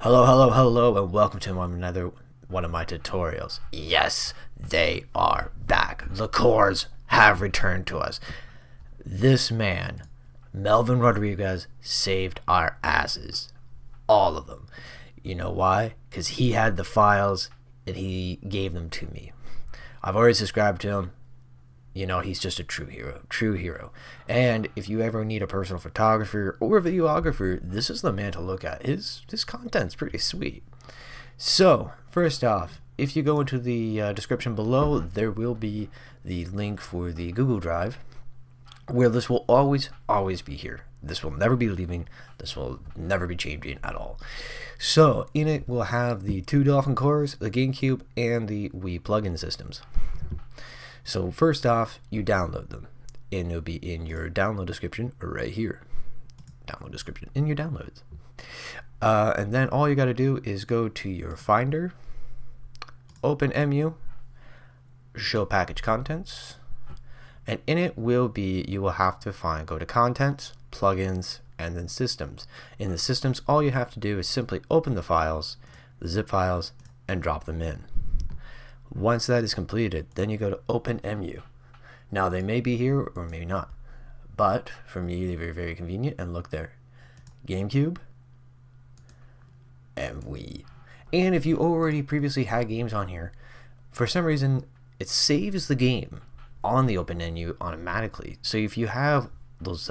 Hello, hello, hello, and welcome to another one of my tutorials. Yes, they are back. The cores have returned to us. This man, Melvin Rodriguez, saved our asses. All of them. You know why? Because he had the files and he gave them to me. I've already subscribed to him. You know, he's just a true hero. And if you ever need a personal photographer or videographer, this is the man to look at. His content's pretty sweet. So, first off, if you go into the description below, there will be the link for the Google Drive, where this will always be here. This will never be leaving. This will never be changing at all. So, in it, we'll have the 2 Dolphin cores, the GameCube, and the Wii plugin systems. So first off, you download them, and it'll be in your download description right here. Download description in your downloads. And then all you got to do is go to your Finder, open MU, show package contents, and in it will be, you will have to go to Contents, Plugins, and then Systems. In the Systems, all you have to do is simply open the files, the zip files, and drop them in. Once that is completed, then you go to Open MU. Now they may be here or maybe not, but for me they're very convenient. And look there, GameCube and Wii. And if you already previously had games on here, for some reason it saves the game on the Open MU automatically. So if you have those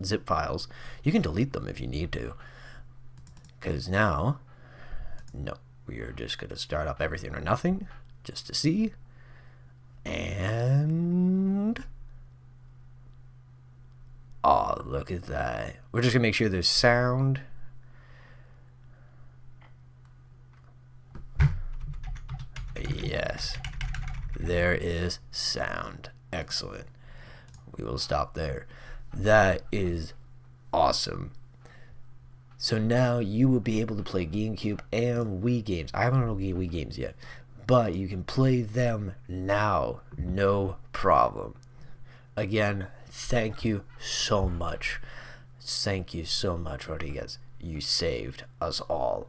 zip files, you can delete them if you need to. Because now, no. We are just going to start up everything or nothing just to see. And oh, look at that. We're just going to make sure there's sound. Yes, there is sound. Excellent. We will stop there. That is awesome. So now you will be able to play GameCube and Wii games. I haven't run Wii games yet, but you can play them now, no problem. Again, thank you so much. Thank you so much, Rodriguez. You saved us all.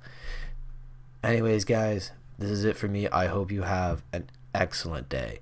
Anyways, guys, this is it for me. I hope you have an excellent day.